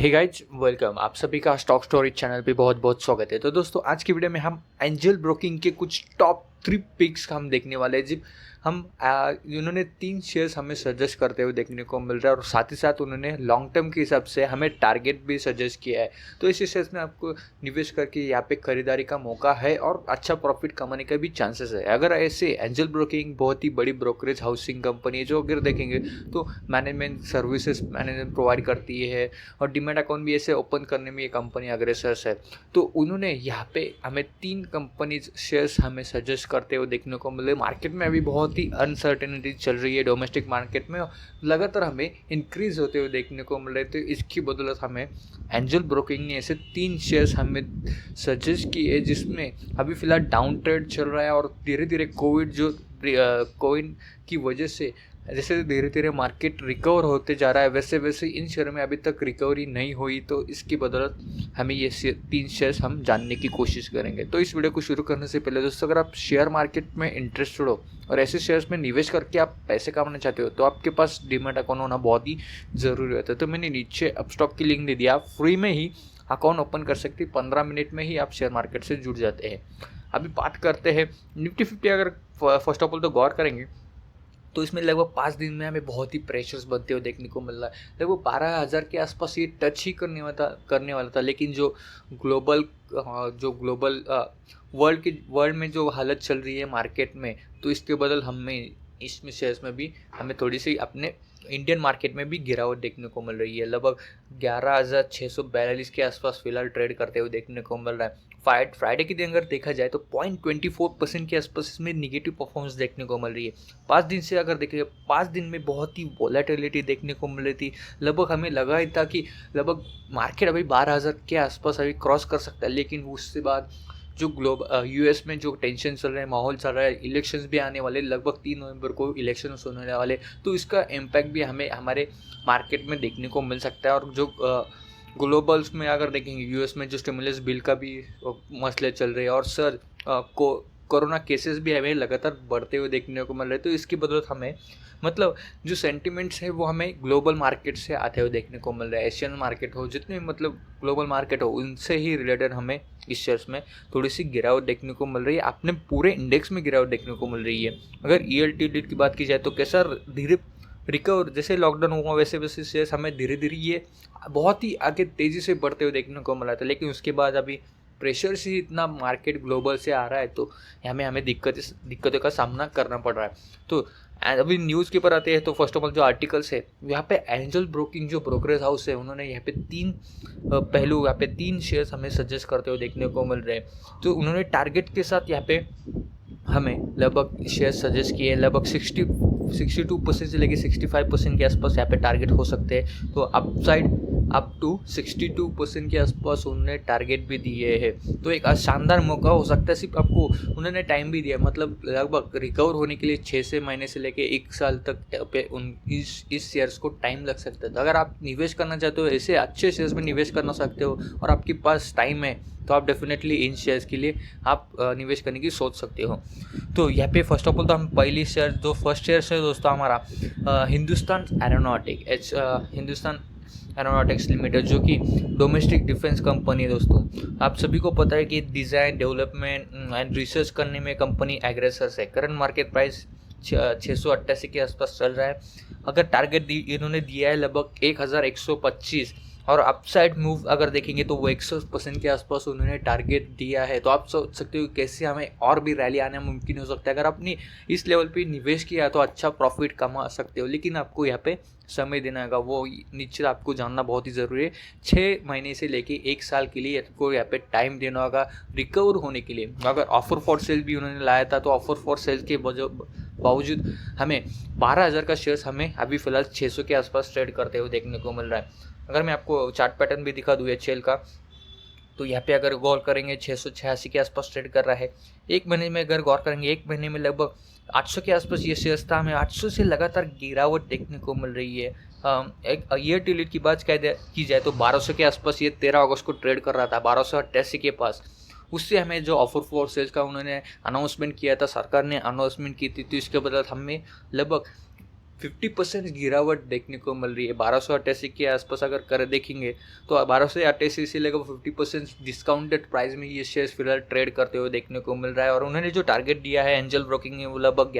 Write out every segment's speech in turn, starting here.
Hey guys welcome. आप सभी का स्टॉक स्टोरी चैनल पे बहुत बहुत स्वागत है। तो दोस्तों आज की वीडियो में हम एंजल ब्रोकिंग के कुछ टॉप 3 पिक्स हम देखने वाले हैं। जी हम उन्होंने 3 शेयर्स हमें सजेस्ट करते हुए देखने को मिल रहा है और साथ ही साथ उन्होंने लॉन्ग टर्म के हिसाब से हमें टारगेट भी सजेस्ट किया है। तो इस शेयर्स में आपको निवेश करके यहाँ पे खरीदारी का मौका है और अच्छा प्रॉफिट कमाने का भी चांसेस है। अगर ऐसे एंजल ब्रोकिंग बहुत ही बड़ी ब्रोकरेज हाउसिंग कंपनी है जो अगर देखेंगे तो मैनेजमेंट सर्विसेज मैनेजमेंट प्रोवाइड करती है और डीमैट अकाउंट भी ऐसे ओपन करने में ये कंपनी अग्रेसर है। तो उन्होंने यहाँ पे हमें 3 कंपनीज शेयर्स हमें सजेस्ट करते हुए देखने को मिले। मार्केट में अभी बहुत ही अनसर्टेनिटी चल रही है, डोमेस्टिक मार्केट में लगातार हमें इंक्रीज होते हुए देखने को मिल रहे। तो इसकी बदौलत हमें एंजल ब्रोकिंग ने ऐसे 3 शेयर्स हमें सजेस्ट किए जिसमें अभी फिलहाल डाउन ट्रेड चल रहा है और धीरे धीरे कोविड की वजह से जैसे धीरे धीरे मार्केट रिकवर होते जा रहा है वैसे वैसे इन शेयर में अभी तक रिकवरी नहीं हुई। तो इसकी बदौलत हमें ये 3 शेयर्स हम जानने की कोशिश करेंगे। तो इस वीडियो को शुरू करने से पहले दोस्तों, अगर आप शेयर मार्केट में इंटरेस्टेड हो और ऐसे शेयर्स में निवेश करके आप पैसे कमाना चाहते हो तो आपके पास डीमैट अकाउंट होना बहुत ही ज़रूरी होता है। तो मैंने नीचे अपस्टॉक की लिंक दे दिया, आप फ्री में ही अकाउंट ओपन कर सकते हैं। 15 मिनट में ही आप शेयर मार्केट से जुड़ जाते हैं। अभी बात करते हैं निफ्टी 50। अगर फर्स्ट ऑफ ऑल तो गौर करेंगे तो इसमें लगभग 5 दिन में हमें बहुत ही प्रेशर्स बनते हुए देखने को मिल रहा है। लगभग 12,000 के आसपास ये टच ही करने वाला था। लेकिन जो ग्लोबल वर्ल्ड में जो हालत चल रही है मार्केट में, तो इसके बदल हमें इसमें शेयर्स में भी हमें थोड़ी सी अपने इंडियन मार्केट में भी गिरावट देखने को मिल रही है। लगभग 11,642 के आसपास फिलहाल ट्रेड करते हुए देखने को मिल रहा है। फ्राइडे के दिन अगर देखा जाए तो 0.24% के आसपास इसमें निगेटिव परफॉर्मेंस देखने को मिल रही है। 5 दिन से अगर देखें, 5 दिन में बहुत ही वॉलेटिलिटी देखने को मिल रही थी। लगभग हमें लगा ही था कि लगभग मार्केट अभी 12,000 के आसपास अभी क्रॉस कर सकता है। लेकिन उसके बाद जो यूएस में जो टेंशन चल रहा है, माहौल चल रहा है, इलेक्शंस भी आने वाले, लगभग 3 नवंबर को इलेक्शंस होने वाले, तो इसका इम्पैक्ट भी हमें हमारे मार्केट में देखने को मिल सकता है। और जो ग्लोबल्स में अगर देखेंगे, यूएस में जो स्टिमुलस बिल का भी मसले चल रहे हैं और कोरोना केसेस भी हमें लगातार बढ़ते हुए देखने को मिल रहे हैं। तो इसकी बदौलत हमें मतलब जो सेंटिमेंट्स है वो हमें ग्लोबल मार्केट से आते हुए देखने को मिल रहा है। एशियन मार्केट हो, जितने मतलब ग्लोबल मार्केट हो, उनसे ही रिलेटेड हमें इस शेयर्स में थोड़ी सी गिरावट देखने को मिल रही है। अपने पूरे इंडेक्स में गिरावट देखने को मिल रही है। अगर ELTD की बात की जाए तो कैसा धीरे रिकवर, जैसे लॉकडाउन हुआ वैसे वैसे शेयर्स हमें धीरे धीरे ये बहुत ही आगे तेज़ी से बढ़ते हुए देखने को मिला था। लेकिन उसके बाद अभी प्रेशर से इतना मार्केट ग्लोबल से आ रहा है तो हमें दिक्कतों का सामना करना पड़ रहा है। तो अभी न्यूज़ के ऊपर आते हैं तो फर्स्ट ऑफ ऑल जो आर्टिकल्स है यहाँ पे एंजल ब्रोकिंग जो ब्रोकरेज हाउस है उन्होंने यहाँ पे 3 पहलू, यहाँ पे 3 शेयर्स हमें सजेस्ट करते हुए देखने को मिल रहे हैं। तो उन्होंने टारगेट के साथ यहाँ पे हमें लगभग शेयर सजेस्ट किए। लगभग 62% से लेकर 65% के आसपास यहाँ पे टारगेट हो सकते हैं। तो अपसाइड अप टू 62% के आसपास उन्होंने टारगेट भी दिए हैं। तो एक शानदार मौका हो सकता है। सिर्फ आपको उन्होंने टाइम भी दिया, मतलब लगभग रिकवर होने के लिए 6 से महीने से लेकर 1 साल तक पे इस शेयर्स को टाइम लग सकता है। तो अगर आप निवेश करना चाहते हो, ऐसे अच्छे शेयर्स में निवेश करना सकते हो और आपके पास टाइम है, तो आप डेफिनेटली इन शेयर्स के लिए आप निवेश करने की सोच सकते हो। तो यहाँ पे फर्स्ट ऑफ ऑल तो हम पहली शेयर, जो फर्स्ट शेयर है दोस्तों हमारा हिंदुस्तान एरोनॉटिक्स लिमिटेड, जो कि डोमेस्टिक डिफेंस कंपनी है। दोस्तों आप सभी को पता है कि डिज़ाइन, डेवलपमेंट एंड रिसर्च करने में कंपनी एग्रेसर है। करंट मार्केट प्राइस 688 के आसपास चल रहा है। अगर टारगेट इन्होंने दिया है लगभग 1125 और अपसाइड मूव अगर देखेंगे तो वो 100% के आसपास उन्होंने टारगेट दिया है। तो आप सोच सकते हो कैसे हमें और भी रैली आना मुमकिन हो सकता है। अगर आपने इस लेवल पे निवेश किया तो अच्छा प्रॉफिट कमा सकते हो, लेकिन आपको यहाँ पे समय देना होगा। वो निश्चित आपको जानना बहुत ही ज़रूरी है। 6 महीने से लेके 1 साल के लिए आपको यहाँ पे टाइम देना होगा रिकवर होने के लिए। अगर ऑफर फॉर सेल भी उन्होंने लाया था तो ऑफर फॉर सेल के बावजूद हमें 12,000 का शेयर्स हमें अभी फ़िलहाल 600 के आसपास ट्रेड करते हुए देखने को मिल रहा है। अगर मैं आपको चार्ट पैटर्न भी दिखा दूँ HL का, तो यहाँ पे अगर गौर करेंगे 686 के आसपास ट्रेड कर रहा है। 1 महीने में अगर गौर करेंगे, 1 महीने में लगभग 800 के आसपास ये शेयर्स था। हमें 800 से लगातार गिरावट देखने को मिल रही है। एक ईयर टिलिट की बात की जाए तो 1200 के आसपास ये 13 अगस्त को ट्रेड कर रहा था, 1288 के पास। उससे हमें जो ऑफर फॉर सेल्स का उन्होंने अनाउंसमेंट किया था, सरकार ने अनाउंसमेंट की थी, तो इसके बदले हमें लगभग 50% गिरावट देखने को मिल रही है। 1288 के आसपास अगर कर देखेंगे तो 1288 से लेकर 50% डिस्काउंटेड प्राइस में ये शेयर्स फिलहाल ट्रेड करते हुए देखने को मिल रहा है। और उन्होंने जो टारगेट दिया है एंजल ब्रोकिंग में वो लगभग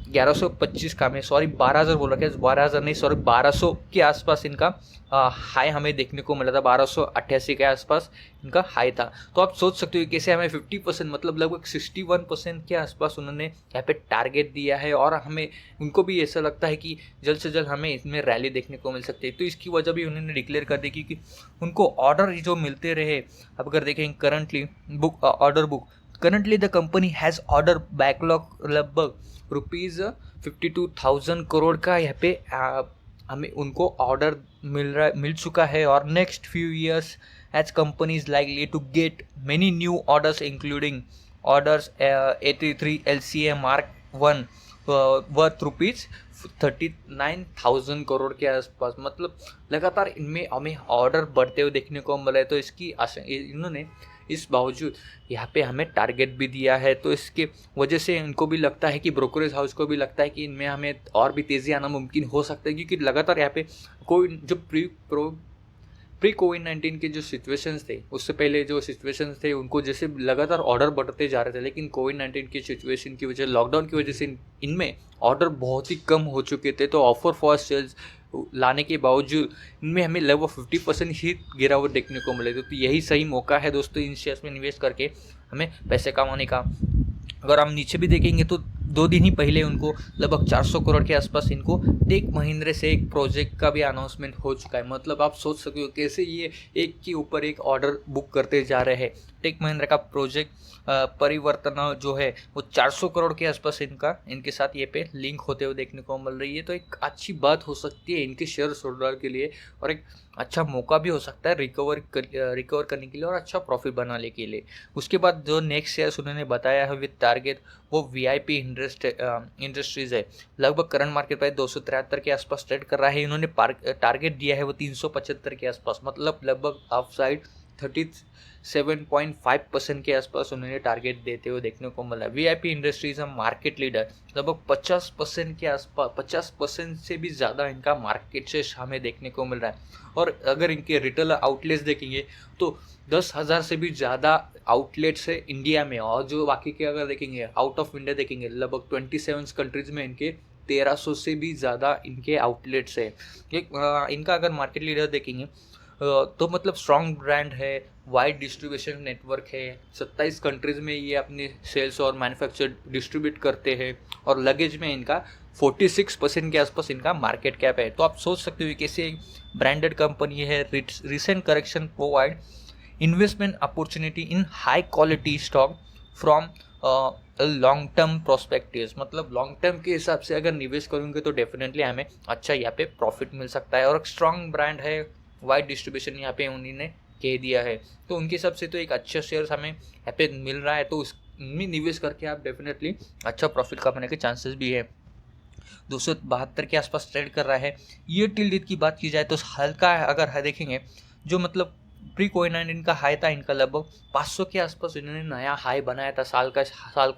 1125 का, मैं सॉरी 12,000 बोल रहा है, 12,000 नहीं सॉरी 1200 के आसपास इनका हाई हमें देखने को मिला था। 1288 के आसपास इनका हाई था। तो आप सोच सकते हो कैसे हमें 50% मतलब लगभग 61% के आसपास उन्होंने यहाँ पे टारगेट दिया है। और हमें उनको भी ऐसा लगता है कि जल्द से जल्द हमें इसमें रैली देखने को मिल सकती है। तो इसकी वजह भी उन्होंने डिक्लेयर कर दी कि उनको ऑर्डर जो मिलते रहे। अब अगर देखें currently order book, currently the company has order backlog लगभग ₹52,000 करोड़ का यहाँ पे हमें उनको ऑर्डर मिल चुका है। और next few years as company is likely to get many new orders including orders 83 LCA Mark 1 worth ₹39,000 crore के आसपास। मतलब लगातार इनमें हमें ऑर्डर बढ़ते हुए देखने को मिला है। तो इसकी इन्होंने इस बावजूद यहाँ पे हमें टारगेट भी दिया है। तो इसके वजह से इनको भी लगता है कि ब्रोकरेज हाउस को भी लगता है कि इनमें हमें और भी तेज़ी आना मुमकिन हो सकता है, क्योंकि लगातार यहाँ पे कोई जो प्री कोविड-19 के जो सिचुएशंस थे, उससे पहले जो सिचुएशंस थे उनको जैसे लगातार ऑर्डर बढ़ते जा रहे थे, लेकिन कोविड-19 की सिचुएशन की वजह, लॉकडाउन की वजह से इनमें ऑर्डर बहुत ही कम हो चुके थे। तो ऑफर फॉर सेल्स लाने के बावजूद इनमें हमें लगभग 50% ही गिरावट देखने को मिले। तो यही सही मौका है दोस्तों इन शेयर्स में निवेश करके हमें पैसे कमाने का। अगर हम नीचे भी देखेंगे तो 2 दिन ही पहले उनको लगभग 400 करोड़ के आसपास इनको टेक महिंद्रा से एक प्रोजेक्ट का भी अनाउंसमेंट हो चुका है। मतलब आप सोच सकते हो कैसे ये एक के ऊपर एक ऑर्डर बुक करते जा रहे हैं। टेक महिंद्रा का प्रोजेक्ट परिवर्तन जो है वो 400 करोड़ के आसपास इनके साथ ये पे लिंक होते हुए देखने को मिल रही है। तो एक अच्छी बात हो सकती है इनके शेयर होल्डर के लिए, और एक अच्छा मौका भी हो सकता है रिकवर करने के लिए और अच्छा प्रॉफिट बनाने के लिए। उसके बाद जो नेक्स्ट शेयर्स उन्होंने बताया है विद टारगेट वो VIP इंडस्ट्रीज़ है। लगभग करंट मार्केट प्राइस 273 के आसपास ट्रेड कर रहा है। इन्होंने टारगेट दिया है वो 375 के आसपास, मतलब लगभग अप साइड 37.5% के आसपास उन्होंने टारगेट देते हुए देखने को मिला। VIP इंडस्ट्रीज है मार्केट लीडर, लगभग 50% के आसपास, 50% से भी ज़्यादा इनका मार्केट शेयर हमें देखने को मिल रहा है। और अगर इनके रिटेल आउटलेट्स देखेंगे तो 10,000 से भी ज़्यादा आउटलेट्स है इंडिया में। और जो बाकी के अगर देखेंगे आउट ऑफ इंडिया देखेंगे लगभग 27 कंट्रीज़ में इनके 1300 से भी ज़्यादा इनके आउटलेट्स है। इनका अगर मार्केट लीडर देखेंगे तो मतलब स्ट्रॉन्ग ब्रांड है, वाइड डिस्ट्रीब्यूशन नेटवर्क है, 27 कंट्रीज़ में ये अपने सेल्स और मैन्युफैक्चर डिस्ट्रीब्यूट करते हैं। और लगेज में इनका 46% के आसपास इनका मार्केट कैप है। तो आप सोच सकते हो कैसे ब्रांडेड कंपनी है। Recent correction provide investment opportunity in high quality stock from long term prospectives. मतलब लॉन्ग टर्म के हिसाब से अगर निवेश करेंगे तो डेफिनेटली हमें अच्छा यहाँ पे प्रॉफिट मिल सकता है। और स्ट्रॉन्ग ब्रांड है, वाइड डिस्ट्रीब्यूशन यहाँ पे उन्होंने कह दिया है। तो उनके हिसाब से तो एक अच्छा शेयर्स हमें यहाँ पे मिल रहा है। तो उसमें निवेश करके आप डेफिनेटली अच्छा प्रॉफिट कमाने के चांसेस भी है। 272 के आसपास ट्रेड कर रहा है। ईयर टिल डेट की बात की जाए तो हल्का अगर देखेंगे जो मतलब प्री कोविड-19 का हाई था इनका लगभग 500 के आसपास इन्होंने नया हाई बनाया था। साल का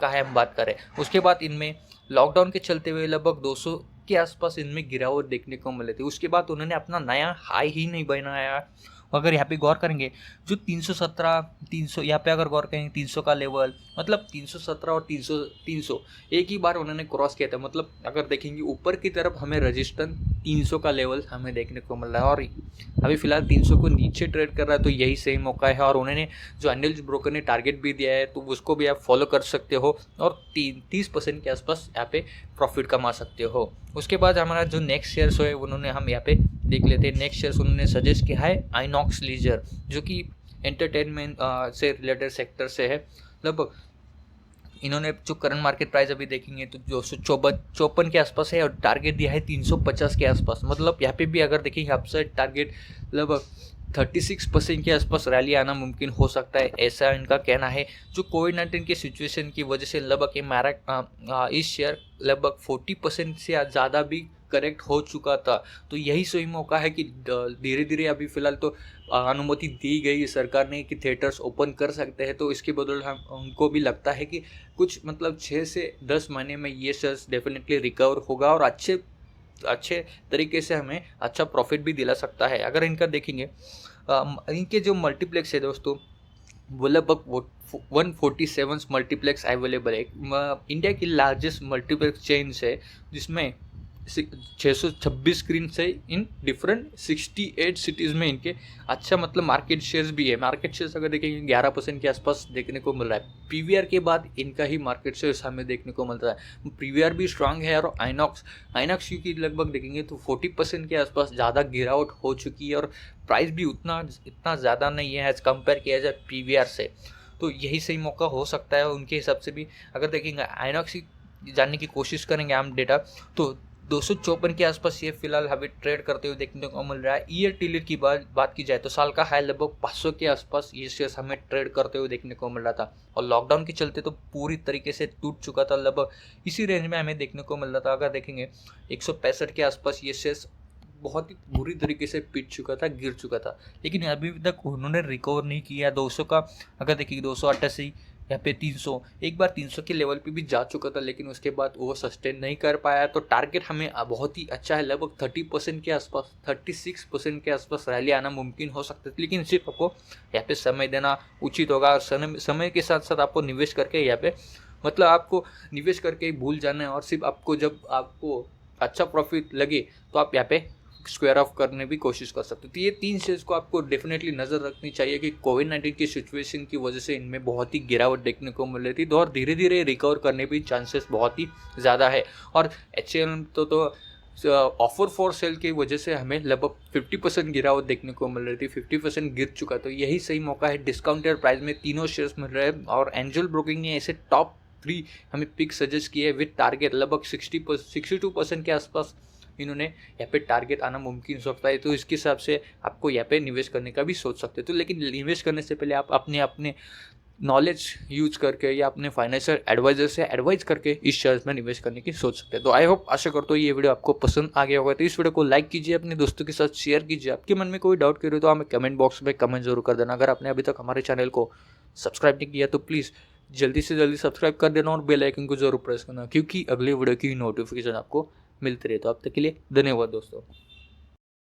हाई हम बात करें। उसके बाद इनमें लॉकडाउन के चलते हुए लगभग 200 के आसपास इनमें गिरावट देखने को मिले थे। उसके बाद उन्होंने अपना नया हाई ही नहीं बनाया। अगर यहाँ पे गौर करेंगे जो 317 यहाँ पे अगर गौर करेंगे 300 का लेवल, मतलब 317 और 300 एक ही बार उन्होंने क्रॉस किया था। मतलब अगर देखेंगे ऊपर की तरफ हमें रजिस्टेंस 300 का लेवल हमें देखने को मिल रहा है। और अभी फिलहाल 300 को नीचे ट्रेड कर रहा है। तो यही सही मौका है। और उन्होंने जो एंजल ब्रोकर ने टारगेट भी दिया है तो उसको भी आप फॉलो कर सकते हो और 30% के आसपास यहाँ पे प्रॉफिट कमा सकते हो। उसके बाद हमारा जो नेक्स्ट शेयर्स है उन्होंने हम यहाँ पे देख लेते हैं। नेक्स्ट शेयर्स उन्होंने सजेस्ट किया है आइनॉक्स लीजर, जो कि एंटरटेनमेंट से रिलेटेड सेक्टर से है। लगभग इन्होंने जो करंट मार्केट प्राइस अभी देखेंगे तो 254 के आसपास है और टारगेट दिया है 350 के आसपास। मतलब यहाँ पे भी अगर देखेंगे अपसाइड टारगेट लगभग 36% के आसपास रैली आना मुमकिन हो सकता है, ऐसा इनका कहना है। जो कोविड-19 की सिचुएशन की वजह से लगभग इस शेयर लगभग 40% से ज़्यादा भी करेक्ट हो चुका था। तो यही सही मौका है कि धीरे धीरे अभी फ़िलहाल तो अनुमति दी गई है सरकार ने कि थिएटर्स ओपन कर सकते हैं, तो इसके बदले हम उनको भी लगता है कि कुछ मतलब 6 से 10 महीने में ये शेयर्स डेफिनेटली रिकवर होगा और अच्छे अच्छे तरीके से हमें अच्छा प्रॉफिट भी दिला सकता है। अगर इनका देखेंगे इनके जो मल्टीप्लेक्स है दोस्तों, वो लगभग 147 मल्टीप्लेक्स अवेलेबल है। इंडिया की लार्जेस्ट मल्टीप्लेक्स चेन्स है जिसमें 626 स्क्रीन से इन डिफरेंट 68 सिटीज़ में इनके अच्छा मतलब मार्केट शेयर्स भी है। मार्केट शेयर्स अगर देखेंगे 11% के आसपास देखने को मिल रहा है। पीवीआर के बाद इनका ही मार्केट शेयर्स हमें देखने को मिल रहा है। पीवीआर भी स्ट्रांग है और आइनॉक्स की लगभग देखेंगे तो 40% के आसपास ज़्यादा गिरावट हो चुकी है और प्राइस भी इतना ज़्यादा नहीं है एज़ कम्पेयर किया जाए पीवीआर से। तो यही सही मौका हो सकता है उनके हिसाब से भी। अगर देखेंगे आइनॉक्स की जानने की कोशिश करेंगे हम डेटा, तो 254 के आसपास ये फिलहाल हमें ट्रेड करते हुए देखने को मिल रहा है। ईयर टिलर की बात की जाए तो साल का हाई लगभग 500 के आसपास ये शेयर्स हमें ट्रेड करते हुए देखने को मिल रहा था और लॉकडाउन के चलते तो पूरी तरीके से टूट चुका था। लगभग इसी रेंज में हमें देखने को मिल रहा था। अगर देखेंगे 165 के आसपास ये शेयर्स बहुत ही बुरी तरीके से पिट चुका था, गिर चुका था, लेकिन अभी तक उन्होंने रिकवर नहीं किया। 200 का अगर देखिए 288 यहाँ पे 300, एक बार 300 के लेवल पे भी जा चुका था, लेकिन उसके बाद वो सस्टेन नहीं कर पाया। तो टारगेट हमें बहुत ही अच्छा है, लगभग 30% के आसपास 36% के आसपास रैली आना मुमकिन हो सकता है, लेकिन सिर्फ आपको यहाँ पे समय देना उचित होगा। और समय के साथ साथ आपको निवेश करके यहाँ पे मतलब आपको निवेश करके ही भूल जाना है और सिर्फ आपको जब आपको अच्छा प्रॉफिट लगे तो आप यहाँ पे स्क्वायर ऑफ करने भी कोशिश कर सकते हो। तो ये 3 शेयर्स को आपको डेफिनेटली नज़र रखनी चाहिए कि कोविड-19 की सिचुएशन की वजह से इनमें बहुत ही गिरावट देखने को मिल रही थी, तो और धीरे धीरे रिकवर करने भी चांसेस बहुत ही ज़्यादा है। और HAL तो ऑफर फॉर सेल की वजह से हमें लगभग 50% गिरावट देखने को मिल रही थी, 50% गिर चुका। तो यही सही मौका है। डिस्काउंटेड प्राइस में तीनों शेयर्स मिल रहे हैं और एंजल ब्रोकिंग ने ऐसे टॉप 3 हमें पिक सजेस्ट किए विद टारगेट लगभग 62% के आसपास इन्होंने यहाँ पे टारगेट आना मुमकिन हो सकता है। तो इसके हिसाब से आपको यहाँ पे निवेश करने का भी सोच सकते हो। तो लेकिन निवेश करने से पहले आप अपने नॉलेज यूज करके या अपने फाइनेंशियल एडवाइजर से एडवाइज करके इस शेयर्स में निवेश करने की सोच सकते हैं। तो आई होप आशा करता हूँ ये वीडियो आपको पसंद आ गया होगा। तो इस वीडियो को लाइक कीजिए, अपने दोस्तों के साथ शेयर कीजिए। आपके मन में कोई डाउट करिए तो हमें कमेंट बॉक्स में कमेंट जरूर कर देना। अगर आपने अभी तक हमारे चैनल को सब्सक्राइब नहीं किया तो प्लीज़ जल्दी से जल्दी सब्सक्राइब कर देना और बेल आइकन को जरूर प्रेस करना, क्योंकि अगले वीडियो की नोटिफिकेशन आपको मिलती रहे। तो अब तक के लिए धन्यवाद दोस्तों।